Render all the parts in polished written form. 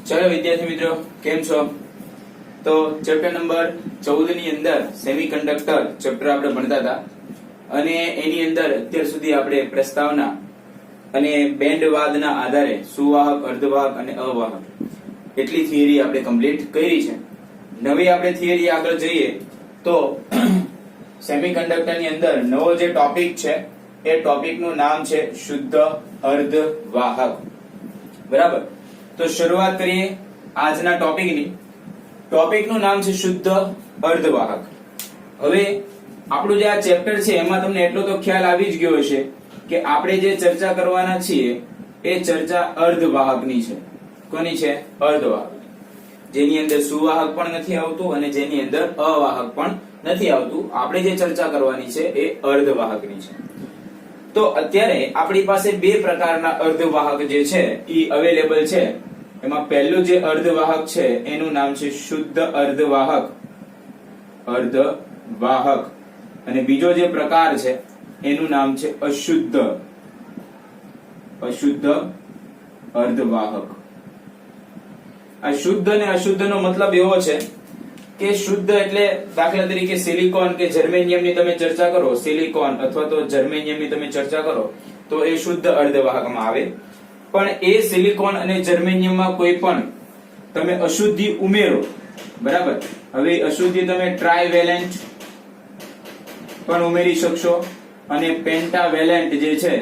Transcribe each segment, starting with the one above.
चलो विद्यार्थी मित्रों केम छो। तो चैप्टर नंबर 14 ની અંદર સેમિકન્ડક્ટર ચેપ્ટર આપણે ભણતા હતા અને એની અંદર અત્યાર સુધી આપણે પ્રસ્તાવના અને બેન્ડવાદના આધારે સુવાહક, અર્ધવાહક અને અવાહક એટલી થિયરી આપણે કમ્પ્લીટ કરી છે। નવી આપણે થિયરી આગળ જઈએ તો સેમિકન્ડક્ટર ની અંદર નવો જે ટોપિક છે એ ટોપિક નું નામ છે શુદ્ધ અર્ધવાહક। બરાબર, તો શરૂઆત કરીએ આજના ટોપિકની। ટોપિકનું નામ છે શુદ્ધ અર્ધવાહક। હવે આપણું જે આ ચેપ્ટર છે એમાં તમને એટલો તો ખ્યાલ આવી જ ગયો હશે કે આપણે જે ચર્ચા કરવાના છીએ એ ચર્ચા અર્ધવાહકની છે। કોની છે? અર્ધવાહકની, જેની અંદર સુવાહક પણ નથી આવતું અને જેની અંદર અવાહક પણ નથી આવતું। આપણે જે ચર્ચા કરવાની છે એ અર્ધવાહકની છે। તો અત્યારે આપણી પાસે બે પ્રકારના અર્ધવાહક જે છે એ અવેલેબલ છે। એમાં પહેલું જે અર્ધવાહક છે એનું નામ છે શુદ્ધ અર્ધવાહક, અર્ધવાહક, અને બીજો જે પ્રકાર છે એનું નામ છે અશુદ્ધ અર્ધવાહક। આ શુદ્ધ અને અશુદ્ધ નો મતલબ એવો છે કે શુદ્ધ એટલે દાખલા તરીકે સિલિકોન કે જર્મેનિયમ ની તમે ચર્ચા કરો, સિલિકોન અથવા તો જર્મેનિયમ ની તમે ચર્ચા કરો તો એ શુદ્ધ અર્ધવાહકમાં આવે। પણ એ સિલિકોન અને જર્મેનિયમમાં કોઈ પણ તમે અશુદ્ધિ ઉમેરો, બરાબર, હવે અશુદ્ધિ તમે ટ્રાયવેલેન્ટ પણ ઉમેરી શકશો અને પેન્ટાવેલેન્ટ જે છે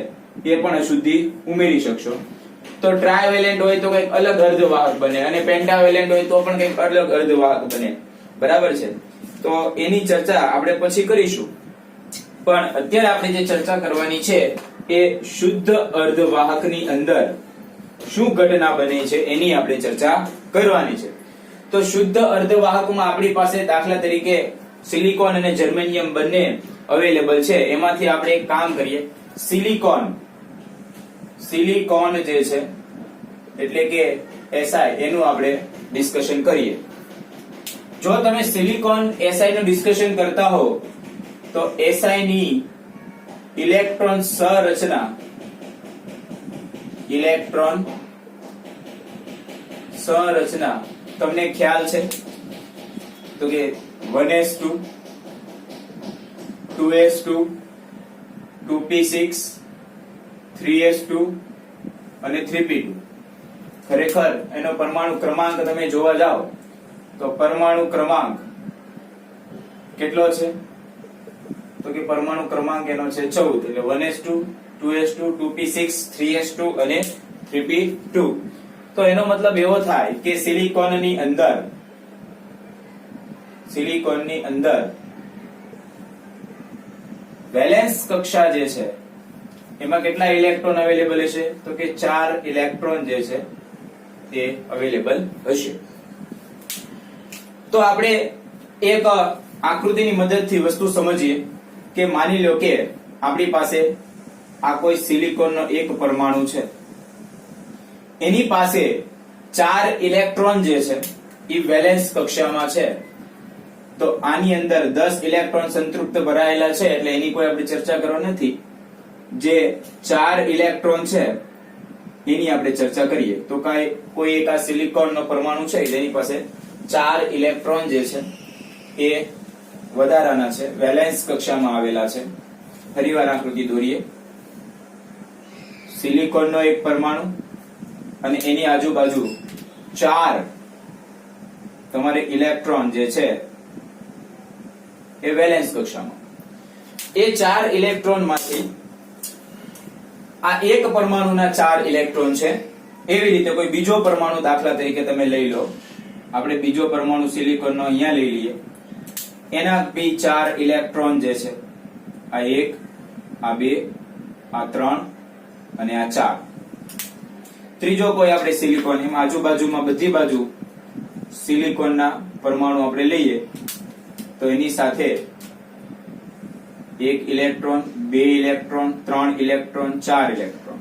એ પણ અશુદ્ધિ ઉમેરી શકશો। તો ટ્રાયવેલેન્ટ હોય તો કંઈક અલગ અર્ધવાહક બને અને પેન્ટાવેલેન્ટ હોય તો પણ કંઈક અલગ અર્ધવાહક બને, બરાબર છે। તો એની ચર્ચા આપણે પછી કરીશું, પણ અત્યારે આપણે જે ચર્ચા કરવાની છે એ શુદ્ધ અર્ધવાહકની અંદર શું ઘટના બને છે એની આપણે ચર્ચા કરવાની છે। તો શુદ્ધ અર્ધવાહકમાં આપણી પાસે દાખલા તરીકે સિલિકોન અને જર્મેનિયમ બંને અવેલેબલ છે। એમાંથી આપણે એક કામ કરીએ, સિલિકોન જે છે એટલે કે Si એનું આપણે ડિસ્કશન કરીએ। જો તમે સિલિકોન Si નું ડિસ્કશન કરતા હો તો Si ની ઇલેક્ટ્રોન સંરચના તમને ખ્યાલ છે તો કે 1s2 2s2 2p6 3s2 અને 3p2। ખરેખર એનો પરમાણુ ક્રમાંક તમે જોવા જાઓ તો પરમાણુ ક્રમાંક કેટલો છે તો કે પરમાણુ ક્રમાંક એનો છે 14, એટલે 1s2 2s2 2p6 3s2 અને 3p2। તો એનો મતલબ એવો થાય કે સિલિકોનની અંદર વેલેન્સ કક્ષા જે છે એમાં કેટલા ઇલેક્ટ્રોન અવેલેબલ હશે તો કે 4 ઇલેક્ટ્રોન જે છે તે અવેલેબલ હશે। તો આપણે એક આકૃતિની મદદથી વસ્તુ સમજીએ કે માની લો કે આપણી પાસે આ કોઈ સિલિકોનનો એક પરમાણુ છે, એની પાસે 4 ઇલેક્ટ્રોન જે છે એ વેલેન્સ કક્ષામાં છે। તો આની અંદર 10 ઇલેક્ટ્રોન સંતૃપ્ત ભરાયેલા છે એટલે એની કોઈ આપણે ચર્ચા કરવા નથી। જે 4 ઇલેક્ટ્રોન છે એની આપણે ચર્ચા કરીએ તો કોઈ એક આ સિલિકોનનો પરમાણુ છે જેની પાસે 4 ઇલેક્ટ્રોન જે છે એ વધારાના છે, વેલેન્સ કક્ષામાં આવેલા છે। ફરીવાર આકૃતિ દોરીએ, સિલિકોનનો એક પરમાણુ અને એની આજુબાજુ 4 તમારે ઇલેક્ટ્રોન જે છે એ વેલેન્સ કક્ષામાં। એ 4 ઇલેક્ટ્રોન માંથી આ એક પરમાણુના 4 ઇલેક્ટ્રોન છે, એવી રીતે કોઈ બીજો પરમાણુ દાખલા તરીકે તમે લઈ લો, આપણે બીજો પરમાણુ સિલિકોનનો અહીંયા લઈ લઈએ, એના બી 4 ઇલેક્ટ્રોન જે છે આ 1 આ 2 આ 3 અને આ 4। ત્રીજો કોઈ આપણે સિલિકોન, એમાં આજુબાજુમાં બધી બાજુ સિલિકોનના પરમાણુ આપણે લઈએ તો એની સાથે 1 ઇલેક્ટ્રોન 2 ઇલેક્ટ્રોન 3 ઇલેક્ટ્રોન 4 ઇલેક્ટ્રોન,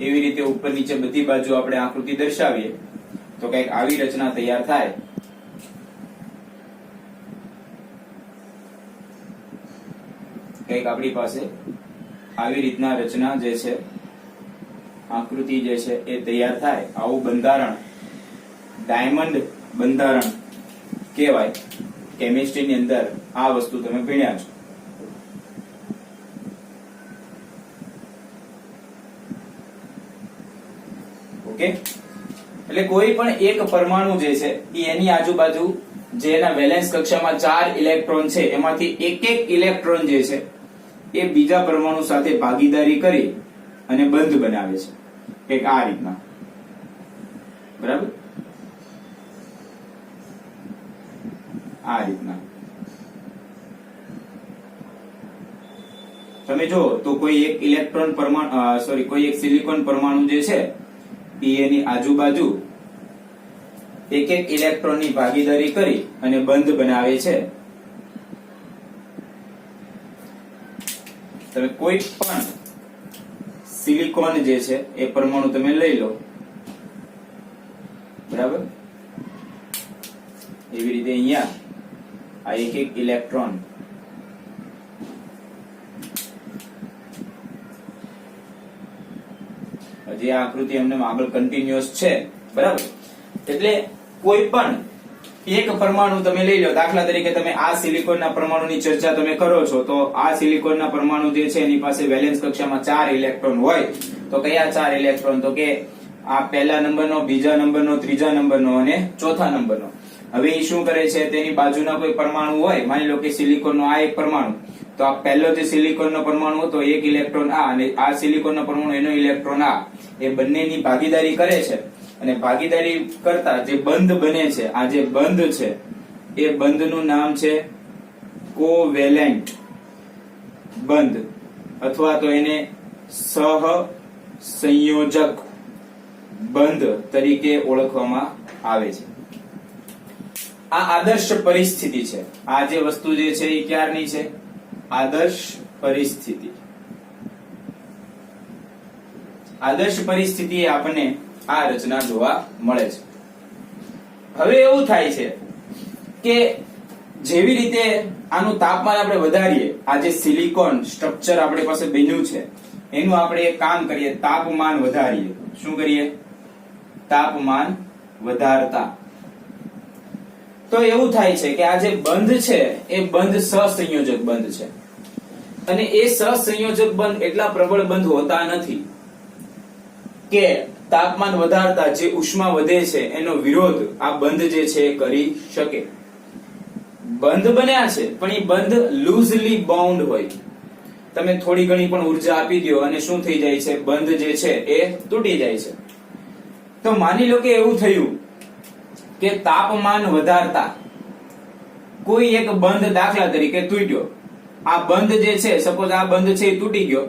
એવી રીતે ઉપર નીચે બધી બાજુ આપણે આકૃતિ દર્શાવીએ તો કંઈક આવી રચના તૈયાર થાય। કંઈક આપણી પાસે આવી રીતના રચના જે છે આકૃતિ જે છે એ તૈયાર થાય, આવું બંધારણ ડાયમંડ બંધારણ કહેવાય. કેમિસ્ટ્રીની અંદર આ વસ્તુ તમે ભણ્યા છો. ઓકે, એટલે કોઈ પણ એક પરમાણુ જે છે એ એની આજુબાજુ જે એના વેલેન્સ કક્ષામાં 4 ઇલેક્ટ્રોન છે એમાંથી એક ઇલેક્ટ્રોન જે છે એ બીજા પરમાણુ સાથે ભાગીદારી કરી અને બંધ બનાવે છે એક આ રીતના. બરાબર, આ રીતના તમે જો તો કોઈ એક ઇલેક્ટ્રોન પરમાણુ કોઈ એક સિલિકોન પરમાણુ જે છે એ એની આજુબાજુ એક ઇલેક્ટ્રોન ની ભાગીદારી કરી અને બંધ બનાવે છે. તમે કોઈ પણ સિલિકોન જે છે એ પરમાણુ તમે લઈ લો. બરાબર, એવી રીતે અહીંયા આ એક ઇલેક્ટ્રોન હજી આ આકૃતિ એમને આગળ કન્ટિન્યુઅસ છે. બરાબર, એટલે કોઈ પણ એક પરમાણુ તમે લઈ લો. દાખલા તરીકે તમે આ સિલિકોનના પરમાણુની ચર્ચા તમે કરો છો તો આ સિલિકોનના પરમાણુ જે છે એની પાસે વેલેન્સ કક્ષામાં 4 ઇલેક્ટ્રોન હોય. તો કયા 4 ઇલેક્ટ્રોન? તો કે આ પહેલા નંબરનો, બીજા નંબરનો, ત્રીજા નંબરનો અને ચોથા નંબરનો. હવે એ શું કરે છે, તેની બાજુના કોઈ પરમાણુ હોય, માની લો કે સિલિકોનનો આ એક પરમાણુ, તો આ પહેલો જે સિલિકોનનો પરમાણુ હતો એક ઇલેક્ટ્રોન આ અને આ સિલિકોનનો પરમાણુ એનો ઇલેક્ટ્રોન આ, એ બંનેની ભાગીદારી કરે છે. અને ભાગીદારી કરતા જે બંધ બને છે, આ જે બંધ છે એ બંધનું નામ છે કોવેલેન્ટ બંધ અથવા તો એને સહસંયોજક બંધ તરીકે ઓળખવામાં આવે છે. આ આદર્શ પરિસ્થિતિ છે. આ જે વસ્તુ જે છે એ ક્યારની છે? આદર્શ પરિસ્થિતિ. આદર્શ પરિસ્થિતિ આપણને આ રચના જોવા મળે છે. હવે એવું થાય છે કે જેવી રીતે આનું તાપમાન આપણે વધારીએ, આ જે સિલિકોન સ્ટ્રક્ચર આપણી પાસે બન્યું છે એનું આપણે એક કામ કરીએ, તાપમાન વધારીએ. શું કરીએ? તાપમાન વધારતા. તો એવું થાય છે કે આ જે બંધ છે એ બંધ સહસંયોજક બંધ છે અને એ સહસંયોજક બંધ એટલા પ્રબળ બંધ હોતા નથી કે તાપમાન વધારતા જે ઉષ્મા વધે છે એનો વિરોધ આ બંધ જે છે એ કરી શકે. બંધ બન્યા છે પણ એ બંધ લૂઝલી બાઉન્ડ હોય. તમે થોડી ઘણી પણ ઉર્જા આપી દો અને શું થઈ જાય છે? બંધ જે છે એ તૂટી જાય છે. તો માની લો કે એવું થયું કે તાપમાન વધારતા કોઈ એક બંધ દાખલા તરીકે તૂટ્યો. આ બંધ જે છે, સપોઝ આ બંધ છે એ તૂટી ગયો,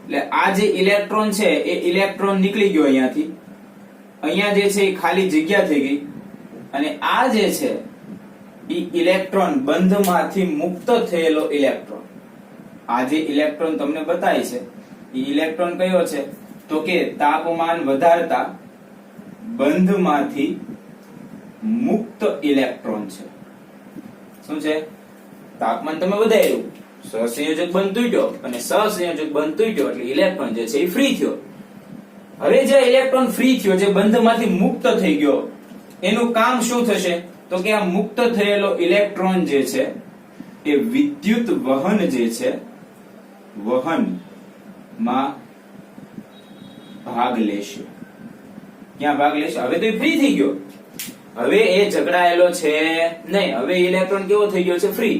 એટલે આ જે ઇલેક્ટ્રોન છે એ ઇલેક્ટ્રોન નીકળી ગયો અહીંયાથી. અહીંયા જે છે એ ખાલી જગ્યા થઈ ગઈ અને આ જે છે એ ઇલેક્ટ્રોન બંધમાંથી મુક્ત થયેલો ઇલેક્ટ્રોન. આ જે ઇલેક્ટ્રોન તમને બતાય છે એ ઇલેક્ટ્રોન કયો છે? તો કે તાપમાન વધારતા બંધમાંથી મુક્ત ઇલેક્ટ્રોન છે. શું છે? તાપમાન તમે વધાર્યું, સહસંયોજક બંધ તૂટ્યો અને સહસંયોજક બંધ તૂટ્યો એટલે ઇલેક્ટ્રોન જે છે એ ફ્રી થયો. હવે જે ઇલેક્ટ્રોન ફ્રી થયો, જે બંધમાંથી મુક્ત થઈ ગયો, એનું કામ શું થશે? તો કે આ મુક્ત થયેલો ઇલેક્ટ્રોન જે છે એ વિદ્યુત વહન જે છે વહનમાં ભાગ લેશે. ક્યાં ભાગ લેશે? હવે તો એ ફ્રી થઈ ગયો, હવે એ જકડાયેલો છે નહીં. હવે ઇલેક્ટ્રોન કેવો થઈ ગયો છે? ફ્રી.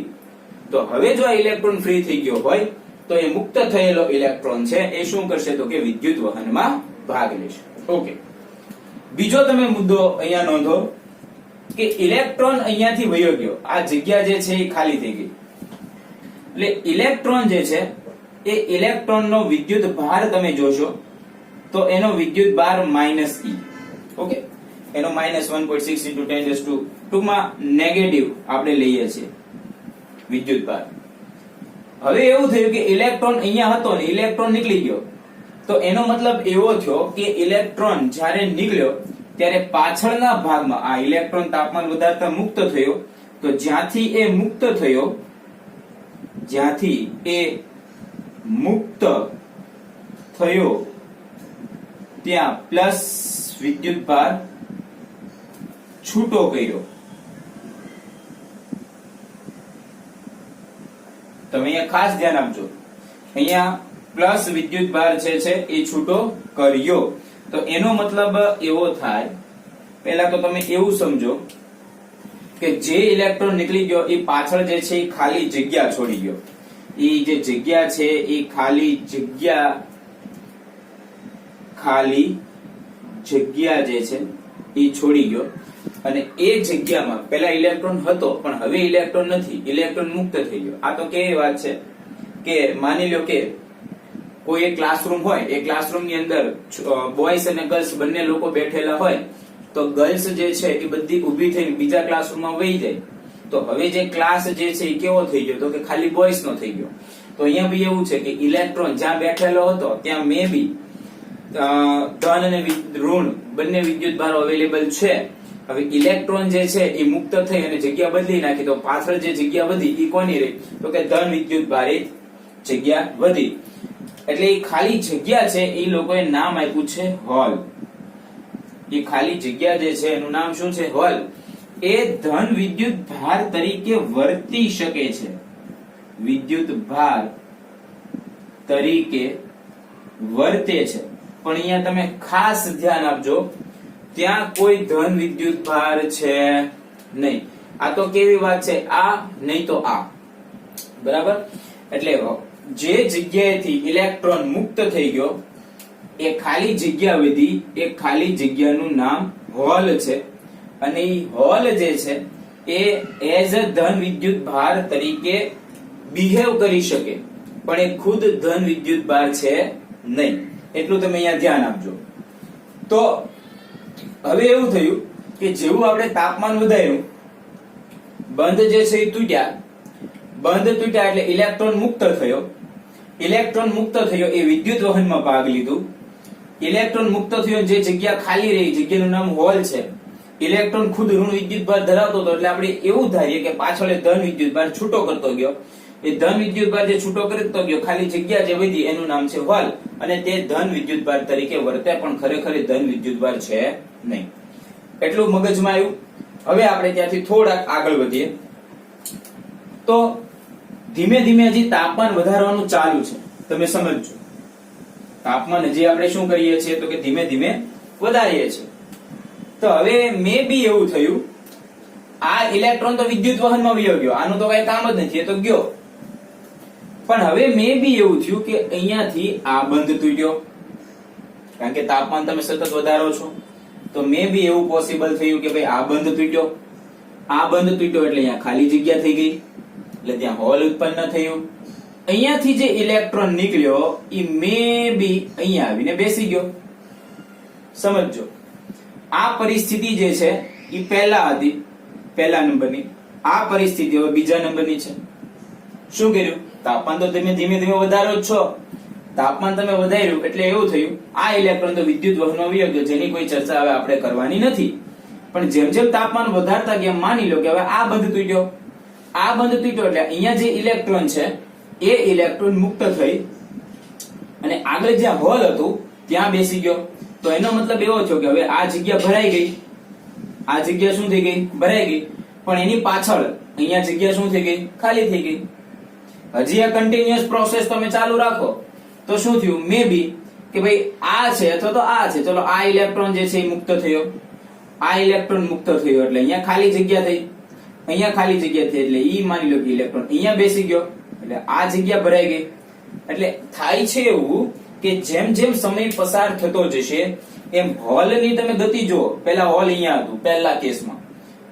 તો હવે જો આ ઇલેક્ટ્રોન ફ્રી થઈ ગયો હોય તો એ મુક્ત થયેલો ઇલેક્ટ્રોન છે એ શું કરશે? તો કે વિદ્યુત વહનમાં ભાગ લેશે. ઓકે, બીજો તમે મુદ્દો અહીંયા નોંધો કે ઇલેક્ટ્રોન અહીંયાથી વયો ગયો, આ જગ્યા જે છે એ ખાલી થઈ ગઈ. એટલે ઇલેક્ટ્રોન જે છે એ ઇલેક્ટ્રોનનો વિદ્યુત ભાર તમે જોશો તો એનો વિદ્યુત ભાર -E. ઓકે, એનો -1.6 × 10⁻⁴ ટૂંકમાં નેગેટિવ આપણે લઈએ છીએ વિદ્યુત ભાર. હવે એવું થયું કે ઇલેક્ટ્રોન અહીંયા હતો ને ઇલેક્ટ્રોન નીકળી ગયો, તો એનો મતલબ એવો થયો કે ઇલેક્ટ્રોન જ્યારે નીકળ્યો ત્યારે પાછળના ભાગમાં આ ઇલેક્ટ્રોન તાપમાન વધારતા મુક્ત થયો, તો જ્યાંથી એ મુક્ત થયો, જ્યાંથી એ મુક્ત થયો ત્યાં પ્લસ વિદ્યુત ભાર છૂટો કર્યો. તમે અહીંયા ખાસ ધ્યાન આપજો, અહીંયા પ્લસ વિદ્યુતભાર છે એ છૂટો કર્યો. તો એનો મતલબ એવો થાય, પહેલા તો તમે એવું સમજો કે જે ઇલેક્ટ્રોન નીકળી ગયો એ પાછળ જે છે એ ખાલી જગ્યા છોડી ગયો. એ જે જગ્યા છે એ ખાલી જગ્યા જે છે એ છોડી ગયો. અને એ જગ્યામાં પેલા ઇલેક્ટ્રોન હતો પણ હવે ઇલેક્ટ્રોન નથી, ઇલેક્ટ્રોન મુક્ત થઈ ગયો. આ તો કેવી વાત છે કે માની લો કે કોઈ એક ક્લાસરૂમ હોય, એ ક્લાસરૂમ ની અંદર બોયઝ અને ગર્લ્સ બંને લોકો બેઠેલા હોય, તો ગર્લ્સ જે છે એ બધી ઊભી થઈને બીજા ક્લાસરૂમમાં વહી જાય. તો હવે જે ક્લાસ જે છે એ કેવો થઈ ગયો? તો કે ખાલી બોયઝ નો થઈ ગયો. તો અહીંયા બી એવું છે કે ઇલેક્ટ્રોન જ્યાં બેઠેલો હતો ત્યાં મે બી ધન અને ઋણ બંને વિદ્યુતભાર અવેલેબલ છે. હવે ઇલેક્ટ્રોન જે છે એ મુક્ત થઈ અને જગ્યા બદલી નાખી, તો પાછળ જે જગ્યા વધી એ કોની રહી? તો કે ધન વિદ્યુતભારે જગ્યા વધી. એટલે એ ખાલી જગ્યા છે એ લોકોએ નામ આપ્યું છે હોલ. એ ખાલી જગ્યા જે છે એનું નામ શું છે? હોલ. એ ધન વિદ્યુતભાર તરીકે વર્તી શકે છે. વિદ્યુતભાર તરીકે વર્તે છે. પણ અહીંયા તમે ખાસ ધ્યાન આપજો, ત્યાં કોઈ ધન વિદ્યુતભાર છે નહીં. આ તો કેવી વાત છે? આ નહીં તો આ. બરાબર? એટલે જે જગ્યાએથી ઇલેક્ટ્રોન મુક્ત થઈ ગયો એ ખાલી જગ્યા વધી, એ ખાલી જગ્યાનું નામ હોલ છે. અને એ હોલ જે છે એ એઝ અ ધન વિદ્યુતભાર તરીકે બિહેવ કરી શકે, પણ એ ખુદ ધન વિદ્યુતભાર છે નહીં. એટલું તમે અહીંયા ધ્યાન આપજો. તો હવે એવું થયું કે જેવું આપણે તાપમાન વધાર્યું, બંધ જે છે એ તૂટ્યા. બંધ તૂટ્યા એટલે ઇલેક્ટ્રોન મુક્ત થયો. ઇલેક્ટ્રોન મુક્ત થયો એ વિદ્યુત વહનમાં ભાગ લીધું. ઇલેક્ટ્રોન મુક્ત થયો, જે જગ્યા ખાલી રહી, જગ્યાનું નામ હોલ છે. ઇલેક્ટ્રોન ખુદ ઋણ વિદ્યુતભાર ધરાવતો હતો, એટલે આપણે એવું ધારીએ કે પાછળ ધન વિદ્યુતભાર છૂટો કરતો ગયો. એ ધન વિદ્યુતભાર જે છૂટો કરતો ગયો, ખાલી જગ્યા જે વધી એનું નામ છે હોલ. અને તે ધન વિદ્યુતભાર તરીકે વર્તે, પણ ખરેખર ધન વિદ્યુતભાર છે નહીં. એટલું મગજમાં આવ્યું. હવે આપણે ત્યાંથી થોડાક આગળ વધીએ. તો ધીમે ધીમે હજી તાપમાન વધારવાનું ચાલુ છે. તમે સમજજો, તાપમાન હજી આપણે શું કરીએ છીએ? તો કે ધીમે ધીમે વધારીએ છીએ. તો હવે મે બી એવું થયું, આ ઇલેક્ટ્રોન તો વિદ્યુત વહનમાં વયો ગયો, આનું તો કઈ કામ જ નથી, એ તો ગયો. પણ હવે મે બી એવું થયું કે અહીંયાથી આ બંધ તૂટ્યો, કારણ કે તાપમાન તમે સતત વધારો છો. તો મે બી એવું પોસિબલ થયું કે ભાઈ આ બંધ તૂટ્યો, આ બંધ તૂટ્યો એટલે અહીંયા ખાલી જગ્યા થઈ ગઈ, એટલે ત્યાં હોલ ઉત્પન્ન થયું. અહીંયાથી જે ઇલેક્ટ્રોન નીકળ્યો એ મે બી અહીંયા આવીને બેસી ગયો. સમજો, આ પરિસ્થિતિ જે છે એ પહેલા હતી, પહેલા નંબરની. આ પરિસ્થિતિ હવે બીજા નંબરની છે. શું કર્યું? તાપમાન તો તમે ધીમે ધીમે વધારો જ છો. તાપમાન તમે વધાર્યું એટલે એવું થયું, આ ઇલેક્ટ્રોન તો વિદ્યુત વહનમાં વહી ગયો, જેની કોઈ ચર્ચા હવે આપણે કરવાની નથી. પણ જેમ જેમ તાપમાન વધારતા ગયા, માની લો કે હવે આ બંધ તૂટ્યો, આ બંધ તૂટ્યો એટલે અહીંયા જે ઇલેક્ટ્રોન છે એ ઇલેક્ટ્રોન મુક્ત થઈ અને આગળ જ્યાં હોલ હતું ત્યાં બેસી ગયો. તો એનો મતલબ એવો થયો કે હવે આ જગ્યા ભરાઈ ગઈ. આ જગ્યા શું થઈ ગઈ? ભરાઈ ગઈ. પણ એની પાછળ અહીંયા જગ્યા શું થઈ ગઈ? ખાલી થઈ ગઈ. હજી આ કન્ટિન્યુઅસ પ્રોસેસ તમે ચાલુ રાખો તો શું થયું? મે બી કે ભાઈ આ છે અથવા તો આ છે, ચલો આ ઇલેક્ટ્રોન જે છે એ મુક્ત થયો, આ ઇલેક્ટ્રોન મુક્ત થયો એટલે અહીંયા ખાલી જગ્યા થઈ, અહીંયા ખાલી જગ્યા થઈ એટલે ઈ માની લો કે ઇલેક્ટ્રોન અહીંયા બેસી ગયો એટલે આ જગ્યા ભરાઈ ગઈ. એટલે થાય છે એવું કે જેમ જેમ સમય પસાર થતો જશે એમ હોલની તમે ગતિ જુઓ. પહેલા હોલ અહીંયા હતું પહેલા કેસમાં,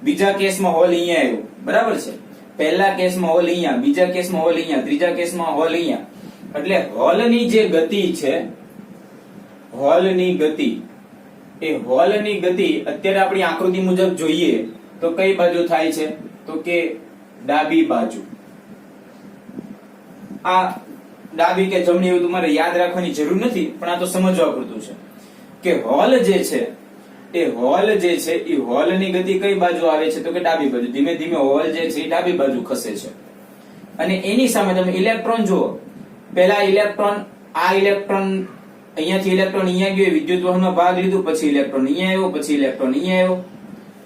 બીજા કેસમાં હોલ અહીંયા આવ્યું, બરાબર છે? પહેલા કેસમાં હોલ અહીંયા, બીજા કેસમાં હોલ અહીંયા, ત્રીજા કેસમાં હોલ અહીંયા. એટલે હોલની જે ગતિ છે, હોલની ગતિ, એ હોલની ગતિ અત્યારે આપણી આકૃતિ મુજબ જોઈએ તો કઈ બાજુ થાય છે? તો કે ડાબી બાજુ. આ ડાબી કે જમણી એવું તમારે યાદ રાખવાની જરૂર નથી, પણ આ તો સમજવા પૂરતું છે કે હોલ જે છે એ હોલ જે છે એ હોલની ગતિ કઈ બાજુ આવે છે? તો કે ડાબી બાજુ. ધીમે ધીમે હોલ જે છે એ ડાબી બાજુ ખસે છે. અને એની સામે તમે ઇલેક્ટ્રોન જુઓ. પહેલા ઇલેક્ટ્રોન, આ ઇલેક્ટ્રોન અહીંયાથી ઇલેક્ટ્રોન અહીંયા ગયો, વિદ્યુત વહનમાં ભાગ લીધું, પછી ઇલેક્ટ્રોન અહીંયા આવ્યો, પછી ઇલેક્ટ્રોન અહીંયા આવ્યો.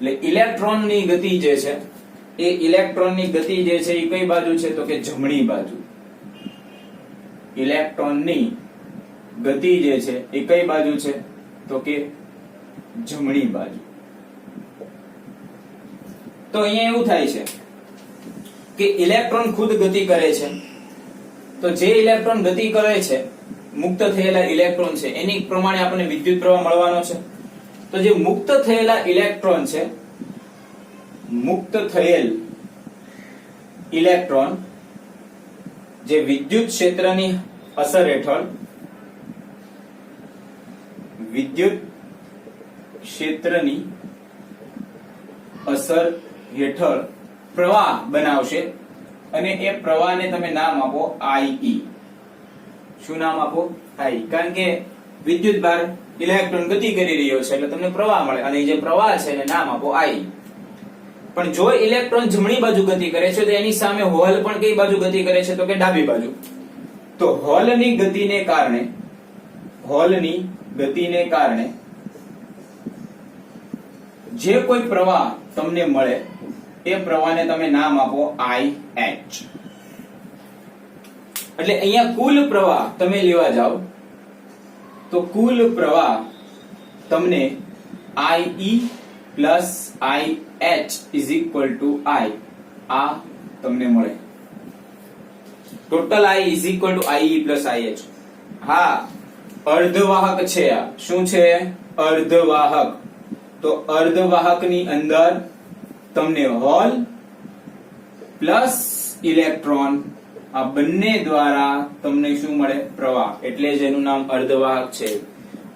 એટલે ઇલેક્ટ્રોનની ગતિ જે છે એ ઇલેક્ટ્રોનની ગતિ જે છે એ કઈ બાજુ છે તો કે જમણી બાજુ. ઇલેક્ટ્રોનની ગતિ જે છે એ કઈ બાજુ છે તો કે જમણી બાજુ. તો અહીંયા એવું થાય છે કે ઇલેક્ટ્રોન ખુદ ગતિ કરે છે. તો જે ઇલેક્ટ્રોન ગતિ કરે છે, મુક્ત થયેલા ઇલેક્ટ્રોન છે, એની પ્રમાણે આપણને વિદ્યુત પ્રવાહ મળવાનો છે. તો જે મુક્ત થયેલા ઇલેક્ટ્રોન છે, મુક્ત થયેલ ઇલેક્ટ્રોન જે વિદ્યુત ક્ષેત્રની અસર હેઠળ વિદ્યુત ક્ષેત્રની અસર હેઠળ પ્રવાહ બનાવશે અને એ પ્રવાહને તમે નામ આપો IE. શું નામ આપો? I. કારણ કે વિદ્યુત ભાર ઇલેક્ટ્રોન ગતિ કરી રહ્યો છે એટલે તમને પ્રવાહ મળે અને જે પ્રવાહ છે એને નામ આપો I. પણ જો ઇલેક્ટ્રોન જમણી બાજુ ગતિ કરે છે તો એની સામે હોલ પણ કઈ બાજુ ગતિ કરે છે તો કે ડાબી બાજુ. તો હોલની ગતિને કારણે જે કોઈ પ્રવાહ તમને મળે એ પ્રવાહને તમે નામ આપો IH. એટલે અહીંયા કુલ પ્રવાહ તમે લેવા જાઓ તો કુલ પ્રવાહ તમને IE plus IH is equal to I આ તમને મળે. Total I is equal to IE plus IH. હા, અર્ધવાહક છે આ. શું છે? અર્ધવાહક. તો અર્ધવાહકની અંદર તમને હોલ પ્લસ ઇલેક્ટ્રોન આ બંને દ્વારા તમને શું મળે? પ્રવાહ. એટલે જ એનું નામ અર્ધવાહક છે.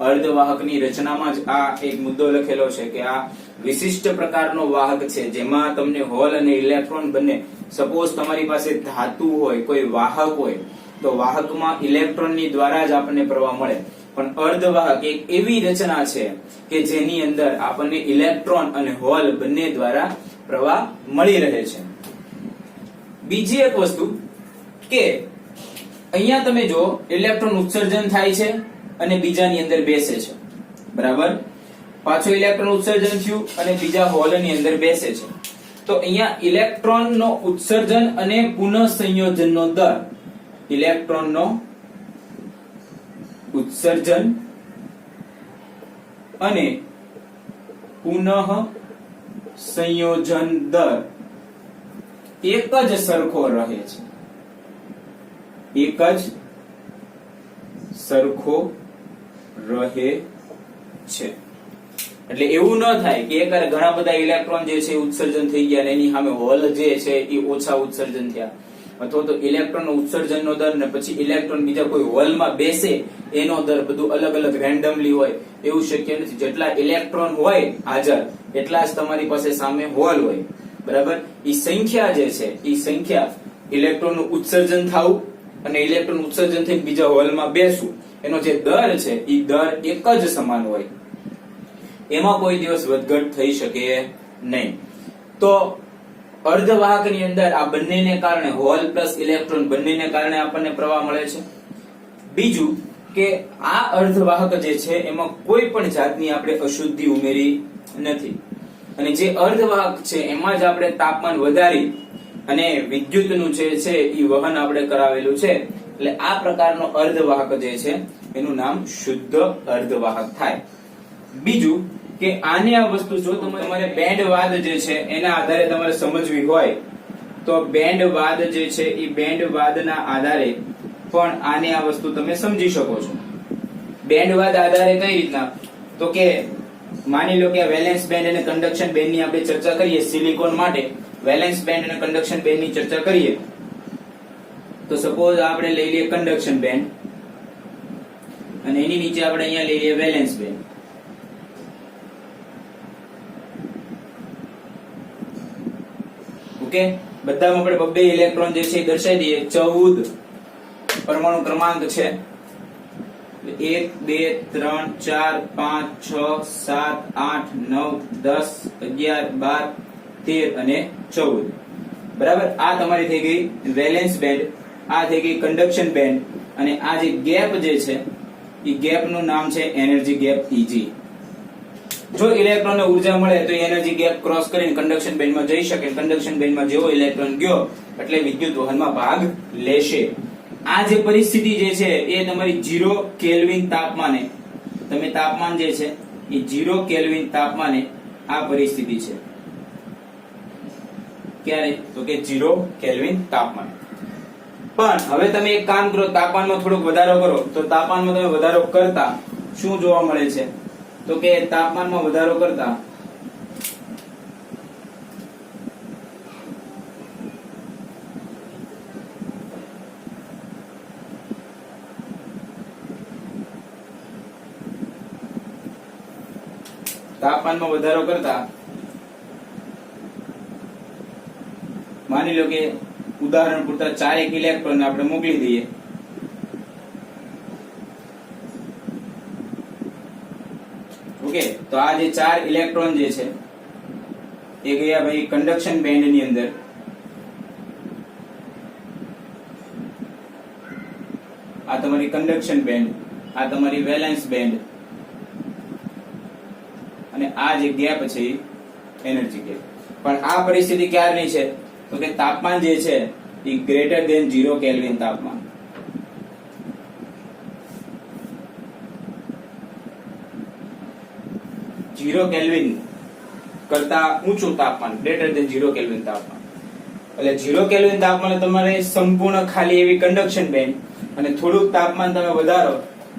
અર્ધવાહકની રચનામાં જ આ એક મુદ્દો લખેલો છે કે આ વિશિષ્ટ પ્રકારનો વાહક છે જેમાં તમને હોલ અને ઇલેક્ટ્રોન બંને, સપોઝ તમારી પાસે ધાતુ હોય, કોઈ વાહક હોય તો વાહકમાં ઇલેક્ટ્રોનની દ્વારા જ આપણને પ્રવાહ મળે. પણ અર્ધવાહક એક એવી રચના છે કે જેની અંદર આપણને ઇલેક્ટ્રોન અને હોલ બંને દ્વારા પ્રવાહ મળી રહે છે. બીજી એક વસ્તુ કે અહીંયા તમે જો ઇલેક્ટ્રોન ઉત્સર્જન થાય છે અને બીજાની અંદર બેસે છે, બરાબર? પાછો ઇલેક્ટ્રોન ઉત્સર્જન થયું અને બીજા હોલની અંદર બેસે છે. તો અહીંયા ઇલેક્ટ્રોનનો ઉત્સર્જન અને પુનઃ સંયોજનનો દર, ઇલેક્ટ્રોનનો ઉત્સર્જન અને પુનઃ સંયોજન દર એક જ સરખો રહે છે. એક જ સરખો રહે છે. એટલે એવું ન થાય કે એકવાર ઘણા બધા ઇલેક્ટ્રોન જે છે ઉત્સર્જન થઈ ગયા અને એની સામે હોલ જે છે એ ઓછા ઉત્સર્જન થયા, અથવા તો ઇલેક્ટ્રોન ઉત્સર્જનનો દર ને પછી ઇલેક્ટ્રોન બીજા કોઈ હોલમાં બેસે એનો દર બધું અલગ અલગ રેન્ડમલી હોય, એવું શક્ય નથી. જેટલા ઇલેક્ટ્રોન હોય હાજર એટલા જ તમારી પાસે સામે હોલ હોય, બરાબર? એ સંખ્યા જે છે એ સંખ્યા ઇલેક્ટ્રોનનું ઉત્સર્જન થવું અને ઇલેક્ટ્રોન ઉત્સર્જન થઈને બીજા હોલમાં બેસવું એનો જે દર છે એ દર એક જ સમાન હોય, એમાં કોઈ દિવસ વધઘટ થઈ શકે નહીં. તો અર્ધવાહકની અંદર આ બંનેને કારણે, હોલ પ્લસ ઇલેક્ટ્રોન બંનેને કારણે આપણને પ્રવાહ મળે છે. બીજું કે આ અર્ધવાહક જે છે એમાં કોઈ પણ જાતની આપણે અશુદ્ધિ ઉમેરી નથી અને જે અર્ધવાહક છે એમાં જ આપણે તાપમાન વધારી અને વિદ્યુતનું જે છે એ વહન આપણે કરાવેલું છે. એટલે આ પ્રકારનો અર્ધવાહક જે છે એનું નામ શુદ્ધ અર્ધવાહક થાય. બીજું કે આને આ વસ્તુ જો તમારે બેન્ડવાદ જે છે એના આધારે તમારે સમજવી હોય તો બેન્ડવાદ જે છે એ બેન્ડવાદના આધારે પણ આને આ વસ્તુ તમે સમજી શકો છો. બેન્ડવાદ આધારે કઈ રીતના? તો કે માની લો કે વેલેન્સ બેન્ડ અને કન્ડક્શન બેન્ડની આપણે ચર્ચા કરીએ. સિલિકોન માટે વેલેન્સ બેન્ડ અને કન્ડક્શન બેન્ડની ચર્ચા કરીએ તો સપોઝ આપણે લઈ લઈએ કન્ડક્શન બેન્ડ અને એની નીચે આપણે અહીંયા લઈ લઈએ વેલેન્સ બેન્ડ. ઓકે, બધામાં આપણે બબ્બે ઇલેક્ટ્રોન જે છે એ દર્શાવી દઈએ. 14 પરમાણુ ક્રમાંક છે. 1 2 3 4 5 6 7 8 9 10 11 12 13 અને 14, બરાબર? આ તમારી થઈ ગઈ વેલેન્સ બેન્ડ, આ થઈ ગઈ કન્ડક્શન બેન્ડ અને આ જે ગેપ જે છે એ ગેપ નું નામ છે એનર્જી ગેપ Eg. જો ઇલેક્ટ્રોનને ઉર્જા મળે તો એનર્જી ગેપ ક્રોસ કરીને કન્ડક્શન બેન્ડમાં જઈ શકે. કન્ડક્શન બેન્ડમાં જેવો ઇલેક્ટ્રોન ગયો એટલે વિદ્યુત વહનમાં ભાગ લેશે. આ જે પરિસ્થિતિ જે છે એ તમારી 0 કેલ્વિન તાપમાને, તમે તાપમાન જે છે એ 0 કેલ્વિન તાપમાને આ પરિસ્થિતિ છે. ક્યારે? તો કે 0 કેલ્વિન તાપમાને. પણ હવે તમે એક કામ કરો, તાપમાનમાં થોડોક વધારો કરો તો તાપમાનમાં તમે વધારો કરતા શું જોવા મળે છે? તો કે તાપમાનમાં વધારો કરતા માની લો કે ઉદાહરણ પૂરતા 4 ઇલેક્ટ્રોન આપણે મોકલી દઈએ. ઓકે, તો આ જે 4 ઇલેક્ટ્રોન જે છે એ ગયા ભાઈ કન્ડક્શન બેન્ડ ની અંદર. આ તમારી કન્ડક્શન બેન્ડ, આ તમારી વેલેન્સ બેન્ડ, અને આ જે ગેપ છે એનર્જી ગેપ. પણ આ પરિસ્થિતિ ક્યારની છે? તો કે તાપમાન જે છે એ ગ્રેટર ધેન 0 કેલ્વિન તાપમાન. ઝીરો કેલ્વિન કરતા ઊંચું તાપમાન, ગ્રેટર ધેન 0 કેલ્વિન તાપમાન. એટલે 0 કેલ્વિન તાપમાને તમારે સંપૂર્ણ ખાલી એવી કન્ડક્શન બેન્ડ, અને થોડુંક તાપમાન તમે વધારો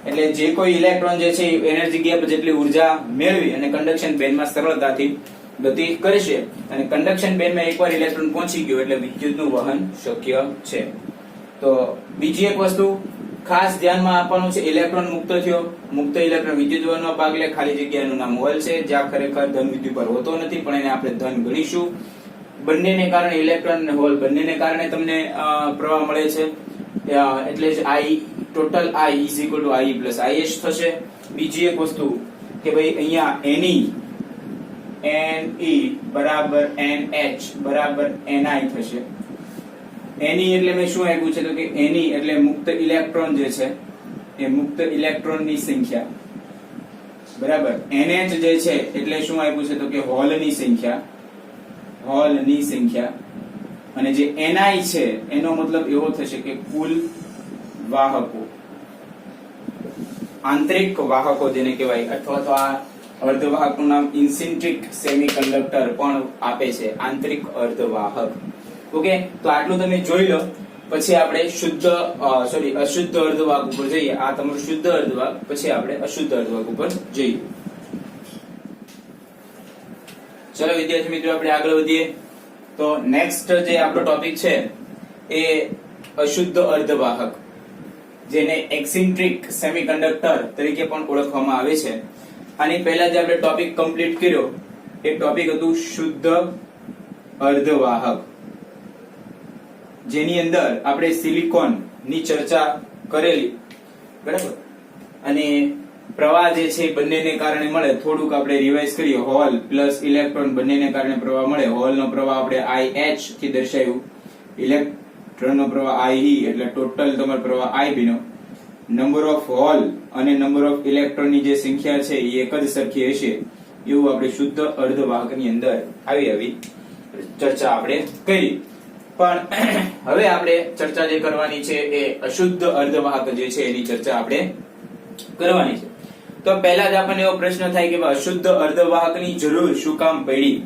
એટલે જે કોઈ ઇલેક્ટ્રોન જે છે એનર્જી ગેપ જેટલી ઉર્જા મેળવી અને કન્ડક્શન બેન્ડમાં સરળતાથી ગતિ કરશે. અને કન્ડક્શન બેન્ડમાં એકવાર ઇલેક્ટ્રોન પહોંચી ગયો એટલે વિદ્યુતનું વહન શક્ય છે. તો બીજી એક વસ્તુ ખાસ ધ્યાનમાં આપવાનું છે, ઇલેક્ટ્રોન મુક્ત થયો, મુક્ત ઇલેક્ટ્રોન વિદ્યુત વહનમાં ભાગ લે. ખાલી જગ્યાનું નામ હોલ છે, જ્યાં ખરેખર ધન વિદ્યુતભાર હોતો નથી, પણ એને આપણે ધન ગણીશું. બંનેને કારણે ઇલેક્ટ્રોન અને હોલ બંનેને કારણે તમને પ્રવાહ મળે છે. એટલે જ I total I is equal to IE plus IH થશે. બીજી એક વસ્તુ કે ભાઈ અહીંયા Ne બરાબર NH બરાબર Ni થશે. Ne એટલે મેં શું આપ્યું છે? તો કે Ne એટલે મુક્ત ઇલેક્ટ્રોન જે છે એ મુક્ત ઇલેક્ટ્રોનની સંખ્યા, બરાબર. NH જે છે એટલે શું આપ્યું છે? તો કે હોલની સંખ્યા, હોલની સંખ્યા. અને જે Ni છે એનો મતલબ એવો થશે કે કુલ વાહકો, આંતરિક વાહકો જેને કહેવાય, અથવા તો આ અર્ધવાહકનું નામ ઇન્ટ્રિન્સિક સેમિકન્ડક્ટર પણ આપે છે, આંતરિક અર્ધવાહક. ઓકે, તો આટલું તમે જોઈ લો. પછી આપણે અશુદ્ધ અર્ધવાહક ઉપર જઈએ. આ તમારું શુદ્ધ અર્ધવાહક, પછી આપણે અશુદ્ધ અર્ધવાહક ઉપર જઈએ. ચલો વિદ્યાર્થી મિત્રો, આપણે આગળ વધીએ. તો નેક્સ્ટ જે આપણો ટોપિક છે એ અશુદ્ધ અર્ધવાહક, જેને એક્સિન્ટ્રિક સેમિકન્ડક્ટર તરીકે પણ ઓળખવામાં આવે છે. આની પહેલા જે આપણે ટોપિક કમ્પ્લીટ કર્યો એ ટોપિક હતું શુદ્ધ અર્ધવાહક, જેની અંદર આપણે સિલિકોન ની ચર્ચા કરેલી, બરાબર. અને પ્રવાહ જે છે બંનેને કારણે મળે, થોડુંક આપણે રિવાઇઝ કરીએ. હોલ પ્લસ ઇલેક્ટ્રોન બંનેને કારણે પ્રવાહ મળે. હોલનો પ્રવાહ આપણે IH થી દર્શાવ્યું, ઇલેક્ટ્રોનનો પ્રવાહ IE, એટલે ટોટલ તમારો પ્રવાહ IB નો. નંબર ઓફ હોલ અને નંબર ઓફ ઇલેક્ટ્રોન ની જે સંખ્યા છે એ એક જ સરખી હશે, એવું આપણે શુદ્ધ અર્ધવાહકની અંદર આવી ચર્ચા આપણે કરી. પણ હવે આપણે ચર્ચા જે કરવાની છે એ અશુદ્ધ અર્ધવાહક જે છે એની ચર્ચા આપણે કરવાની છે. તો પહેલા જ આપણને એવો પ્રશ્ન થાય કે અશુદ્ધ અર્ધવાહકની જરૂર શું કામ પડી?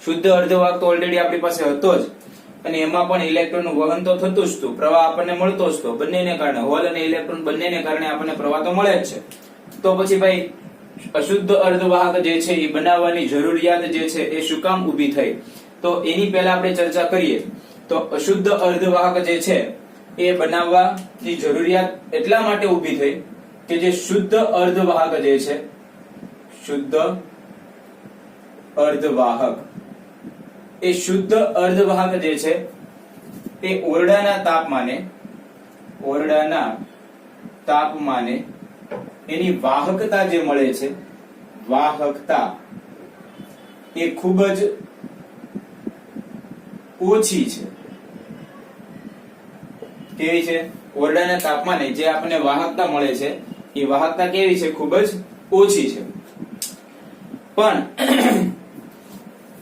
શુદ્ધ અર્ધવાહક તો ઓલરેડી આપણી પાસે હતો જ, અને એમાં પણ ઇલેક્ટ્રોનનું વહન તો થતું જ હતું, પ્રવાહ આપણને મળતો જ હતો. બંનેને કારણે, હોલ અને ઇલેક્ટ્રોન બંનેને કારણે આપણને પ્રવાહ તો મળે જ છે. તો પછી ભાઈ અશુદ્ધ અર્ધવાહક જે છે એ બનાવવાની જરૂરિયાત જે છે એ શું કામ ઊભી થઈ? તો એની પહેલા આપણે ચર્ચા કરીએ. તો અશુદ્ધ અર્ધવાહક જે છે એ બનાવવાની જરૂરિયાત એટલા માટે ઊભી થઈ કે જે શુદ્ધ અર્ધવાહક જે છે, શુદ્ધ અર્ધવાહક, એ શુદ્ધ અર્ધવાહક જે છે એ ઓરડાના તાપમાને એની વાહકતા જે મળે છે, વાહકતા એ ખૂબ જ ઓછી છે. કેવી છે? ઓરડાના તાપમાને જે આપણને વાહકતા મળે છે એ વાહકતા કેવી છે? ખૂબ જ ઓછી છે. પણ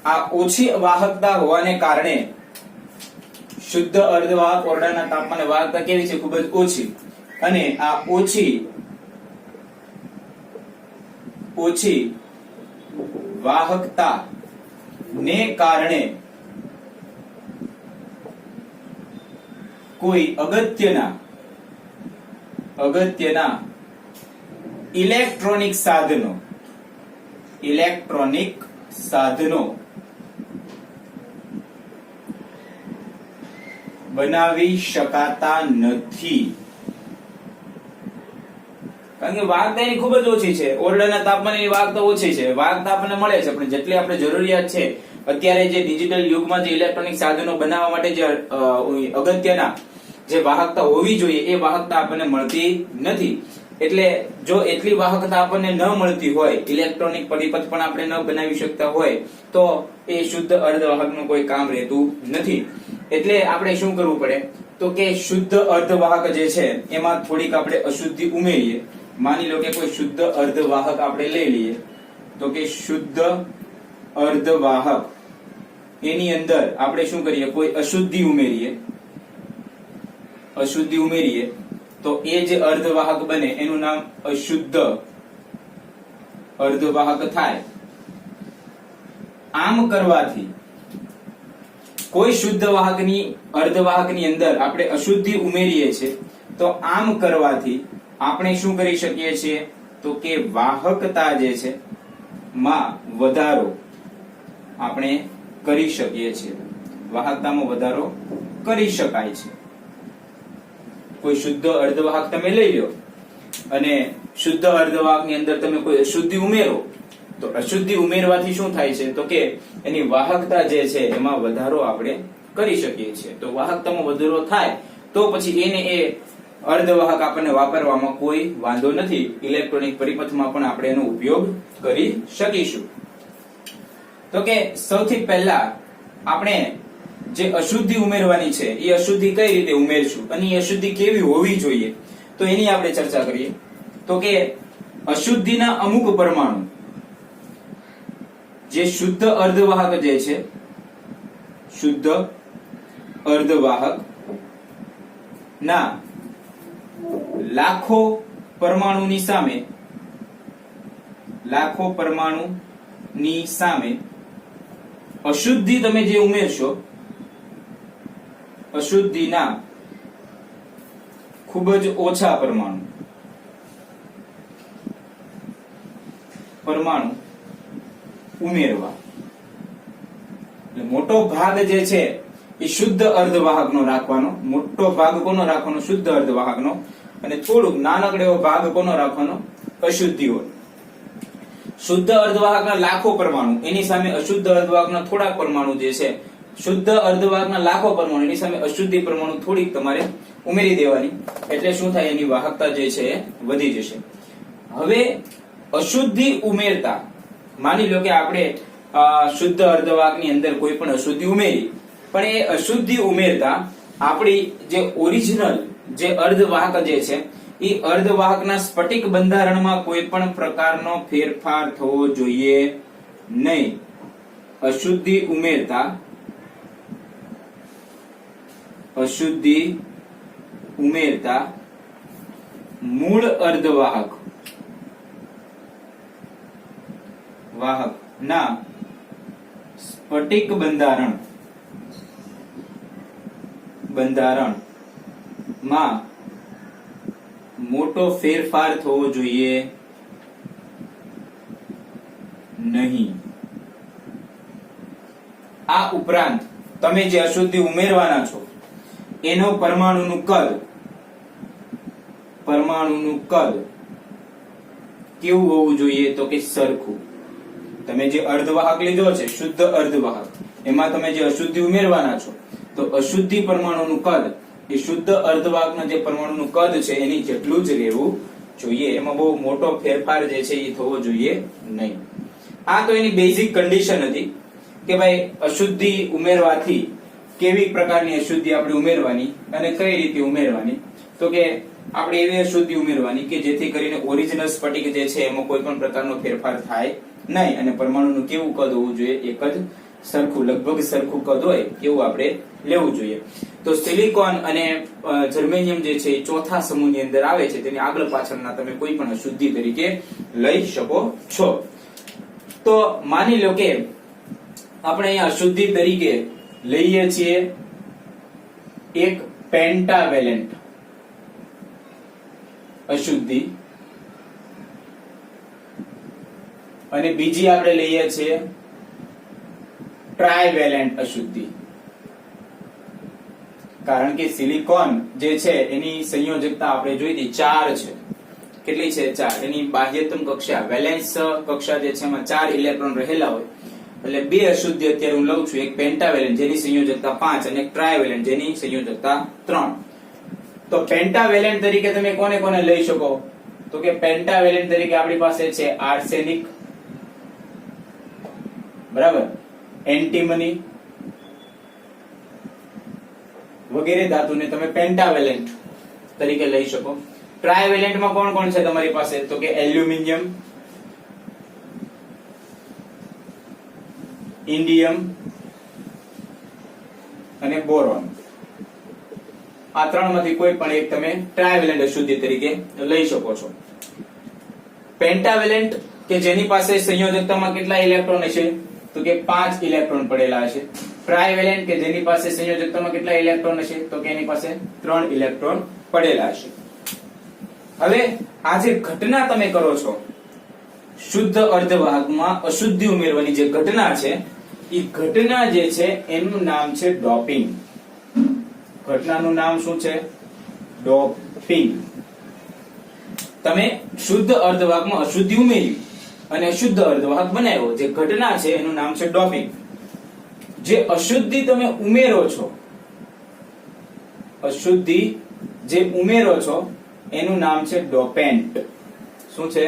આ ઓછી વાહકતા હોવાને કારણે શુદ્ધ અર્ધવાહક ઓરડાના તાપમાને વાહકતા કેવી છે? ખૂબ જ ઓછી. અને આ ઓછી વાહકતા ને કારણે કોઈ અગત્યના ઇલેક્ટ્રોનિક સાધનો બનાવી શકાતા નથી. કારણ કે વાહકતા એની ખૂબ જ ઓછી છે. ઓરડાના તાપમાને એની વાહકતા ઓછી છે. વાહકતા આપણને મળે છે પણ જેટલી આપણે જરૂરિયાત છે અત્યારે જે ડિજિટલ યુગમાં જે ઇલેક્ટ્રોનિક સાધનો બનાવવા માટે જે અગત્યના જે વાહકતા હોવી જોઈએ એ વાહકતા આપણને મળતી નથી. એટલે જો એટલી વાહકતા આપણને ન મળતી હોય, ઇલેક્ટ્રોનિક પરિપથ પણ આપણે ન બનાવી શકતા હોય તો એ શુદ્ધ અર્ધવાહકનું કોઈ કામ રહેતું નથી. એટલે આપણે શું કરવું પડે તો કે શુદ્ધ અર્ધવાહક જે છે એમાં થોડીક આપણે અશુદ્ધિ ઉમેરીએ. માની લો કે કોઈ શુદ્ધ અર્ધવાહક આપણે લઈ લઈએ તો કે શુદ્ધ અર્ધવાહક એની અંદર આપણે શું કરીએ? કોઈ અશુદ્ધિ ઉમેરીએ તો એ જે અર્ધવાહક બને એનું નામ અશુદ્ધ અર્ધવાહક થાય. આમ કરવાથી કોઈ શુદ્ધ અર્ધવાહકની અંદર આપણે અશુદ્ધિ ઉમેરીએ છીએ તો આમ કરવાથી આપણે શું કરી શકીએ છીએ તો કે વાહકતા જે છે માં વધારો આપણે કરી શકીએ છીએ. વાહકતામાં વધારો કરી શકાય છે. કોઈ શુદ્ધ અર્ધવાહક તમે લઈ લો અને શુદ્ધ અર્ધવાહકની અંદર તમે કોઈ અશુદ્ધિ ઉમેરો તો અશુદ્ધિ ઉમેરવાથી શું થાય છે તો કે એની વાહકતા જે છે એમાં વધારો આપણે કરી શકીએ છીએ. તો વાહકતામાં વધારો થાય તો પછી એને એ અર્ધવાહક આપણને વાપરવામાં કોઈ વાંધો નથી. ઇલેક્ટ્રોનિક પરિપથમાં પણ આપણે એનો ઉપયોગ કરી શકીશું. તો કે સૌથી પહેલા આપણે જે અશુદ્ધિ ઉમેરવાની છે એ અશુદ્ધિ કઈ રીતે ઉમેરશું અને એ અશુદ્ધિ કેવી હોવી જોઈએ તો એની આપણે ચર્ચા કરીએ. તો કે અશુદ્ધિના અમુક પરમાણુ જે શુદ્ધ અર્ધવાહક જે છે, શુદ્ધ અર્ધવાહક ના લાખો પરમાણુની સામે અશુદ્ધિ તમે જે ઉમેરશો, અશુદ્ધિના ખૂબ જ ઓછા પરમાણુ ઉમેરવા. મોટો ભાગ જે છે એ શુદ્ધ અર્ધવાહકનો રાખવાનો. મોટો ભાગ કોનો રાખવાનો? શુદ્ધ અર્ધવાહકનો. અને થોડુંક નાનકડો એવો ભાગ કોનો રાખવાનો? અશુદ્ધિઓ. શુદ્ધ અર્ધવાહકના લાખો પરમાણુ એની સામે અશુદ્ધ અર્ધવાહકના થોડાક પરમાણુ જે છે, શુદ્ધ અર્ધવાહકના લાખો પરમાણુ એની સામે અશુદ્ધિ પરમાણુ થોડીક તમારે ઉમેરી દેવાની. એટલે શું થાય? એની વાહકતા જે છે એ વધી જશે. હવે અશુદ્ધિ ઉમેરતા માની લો કે આપણે શુદ્ધ અર્ધવાહકની અંદર કોઈ પણ અશુદ્ધિ ઉમેરી, પણ એ અશુદ્ધિ ઉમેરતા આપણી જે ઓરિજિનલ જે અર્ધવાહક જે છે એ અર્ધવાહકના સ્ફટિક બંધારણમાં કોઈ પણ પ્રકારનો ફેરફાર થવો જોઈએ નહીં. અશુદ્ધિ ઉમેરતા મૂળ અર્ધવાહક ના સ્ફટિક બંધારણમાં મોટો ફેરફાર થવો જોઈએ નહીં. આ ઉપરાંત તમે જે અશુદ્ધિ ઉમેરવાના છો એનો પરમાણુનું કદ કેવું હોવું જોઈએ તો કે સરખું. તમે જે અર્ધવાહક લીધો છે, શુદ્ધ અર્ધવાહક, એમાં તમે જે અશુદ્ધિ ઉમેરવાના છો તો અશુદ્ધિ પરમાણુનું કદ એ શુદ્ધ અર્ધવાહકના જે પરમાણુનું કદ છે એની જેટલું જ રહેવું જોઈએ. એમાં બહુ મોટો ફેરફાર જે છે એ થવો જોઈએ નહીં. આ તો એની બેઝિક કન્ડિશન હતી કે ભાઈ અશુદ્ધિ ઉમેરવાથી કેવી પ્રકારની અશુદ્ધિ આપણે ઉમેરવાની અને કઈ રીતે ઉમેરવાની. તો કે આપણે એવી અશુદ્ધિ ઉમેરવાની કે જેથી કરીને ઓરિજિનલ સ્ફટિક જે છે એમાં કોઈ પણ પ્રકારનો ફેરફાર થાય નહીં અને પરમાણુનું કેવું કદ હોવું જોઈએ? એક જ સરખું, લગભગ સરખું કદ હોય એવું આપણે લેવું જોઈએ. તો સિલિકોન અને જર્મેનિયમ જે છે એ ચોથા સમૂહની અંદર આવે છે. તેની આગળ પાછળના તમે કોઈ પણ અશુદ્ધિ તરીકે લઈ શકો છો. તો માની લો કે આપણે અહીંયા અશુદ્ધિ તરીકે લઈએ છીએ એક પેન્ટાવેલેન્ટ અશુદ્ધિ અને બીજી આપણે લઈએ છીએ ટ્રાયવેલેન્ટ અશુદ્ધિ. કારણ કે સિલિકોન જે છે એની સંયોજકતા આપણે જોઈ હતી 4 છે. કેટલી છે? 4. એની બાહ્યતમ કક્ષા વેલેન્સ કક્ષા જે છે એમાં 4 ઇલેક્ટ્રોન રહેલા હોય. એટલે બે અશુદ્ધિ અત્યારે હું લઉં છું, એક પેન્ટાવેલેન્ટ જેની સંયોજકતા 5 અને એક ટ્રાયવેલેન્ટ જેની સંયોજકતા 3. તો પેન્ટાવેલેન્ટ તરીકે તમે કોને કોને લઈ શકો? તો કે પેન્ટાવેલેન્ટ તરીકે આપણી પાસે છે આર્સેનિક, બરાબર, એન્ટીમની વગેરે ધાતુને તમે પેન્ટાવેલેન્ટ તરીકે લઈ શકો. ટ્રાયવેલેન્ટમાં કોણ કોણ છે તમારી પાસે? તો કે એલ્યુમિનિયમ, ઇન્ડિયમ અને બોરોન. આ ત્રણમાંથી કોઈ પણ એક તમે ટ્રાયવેલેન્ટ અશુદ્ધિ તરીકે લઈ શકો છો. પેન્ટાવેલેન્ટ કે જેની પાસે સંયોજકતામાં કેટલા ઇલેક્ટ્રોન હશે? તો કે 5 ઇલેક્ટ્રોન પડેલા હશે. ટ્રાયવેલેન્ટ કે જેની પાસે સંયોજકતામાં કેટલા ઇલેક્ટ્રોન હશે? તો કે એની પાસે 3 ઇલેક્ટ્રોન પડેલા હશે. હવે આ જે ઘટના તમે કરો છો શુદ્ધ અર્ધવાહકમાં અશુદ્ધિ ઉમેરવાની જે ઘટના છે એ ઘટના જે છે એનું નામ છે ડોપિંગ. ઘટનાનું નામ શું છે? ડોપિંગ. તમે શુદ્ધ અર્ધવાહકમાં અશુદ્ધિ ઉમેરી અને અશુદ્ધ અર્ધવાહક બનાવ્યો, જે ઘટના છે એનું નામ છે ડોપિંગ. જે અશુદ્ધિ તમે ઉમેરો છો, અશુદ્ધિ જે ઉમેરો છો એનું નામ છે ડોપેન્ટ. શું છે?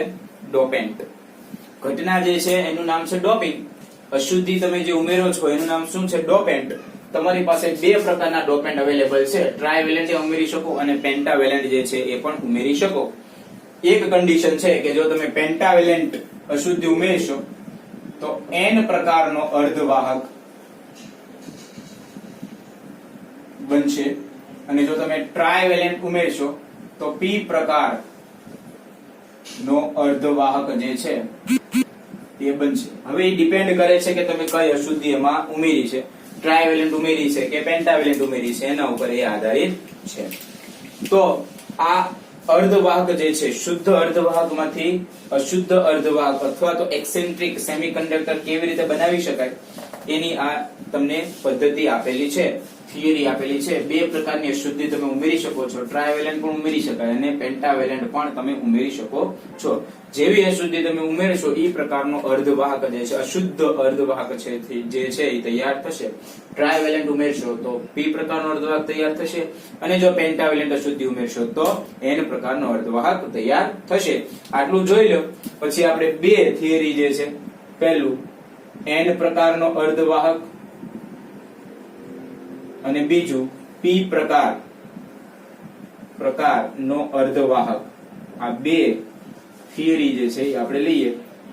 ડોપેન્ટ. ઘટના જે છે એનું નામ છે ડોપિંગ. અશુદ્ધિ તમે જે ઉમેરો છો એનું નામ શું છે? ડોપેન્ટ. તમારી પાસે બે પ્રકારના ડોપેન્ટ અવેલેબલ છે. ટ્રાયવેલેન્ટ ઉમેરી શકો અને પેન્ટાવેલેન્ટ જે છે એ પણ ઉમેરી શકો. એક કન્ડિશન છે કે જો તમે પેન્ટાવેલેન્ટ અશુદ્ધિ ઉમેરશો તો n પ્રકારનો અર્ધવાહક બનશે અને જો તમે ટ્રાયવેલેન્ટ ઉમેરશો તો p પ્રકાર નો અર્ધવાહક જે છે એ બનશે. હવે એ ડિપેન્ડ કરે છે કે તમે કઈ અશુદ્ધિ એમાં ઉમેરી છે, ટ્રાયવેલેન્ટ ઉમેરી છે કે પેન્ટાવેલેન્ટ ઉમેરી છે, એના ઉપર એ આધારિત છે. તો આ અર્ધવાહક જે છે શુદ્ધ અર્ધવાહકમાંથી અશુદ્ધ અર્ધવાહક અથવા તો એક્સેન્ટ્રિક સેમિકન્ડક્ટર કેવી રીતે બનાવી શકાય એની આ તમને પદ્ધતિ આપેલી છે, થિયરી આપેલી છે. બે પ્રકારની અશુદ્ધિ તમે ઉમેરી શકો છો. ટ્રાયવેલેન્ટ પણ ઉમેરી શકાય અને પેન્ટાવેલેન્ટ પણ તમે ઉમેરી શકો છો. જેવી અશુદ્ધિ તમે ઉમેરશો એ પ્રકારનો અર્ધવાહક જે છે અશુદ્ધ અર્ધવાહક છે જે છે એ તૈયાર થશે. ટ્રાયવેલેન્ટ ઉમેરશો તો p પ્રકારનો અર્ધવાહક તૈયાર થશે અને જો પેન્ટાવેલેન્ટ અશુદ્ધિ ઉમેરશો તો n પ્રકારનો અર્ધવાહક તૈયાર થશે. આટલું જોઈ લો. પછી આપણે બે થિયરી જે છે, પહેલું n પ્રકારનો અર્ધવાહક અને બીજું p પ્રકારનો અર્ધવાહક. આ બે થિયરી જે છે એ આપણે લઈએ.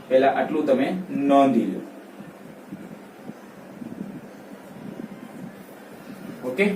પહેલા આટલું તમે નોંધી લો. ઓકે.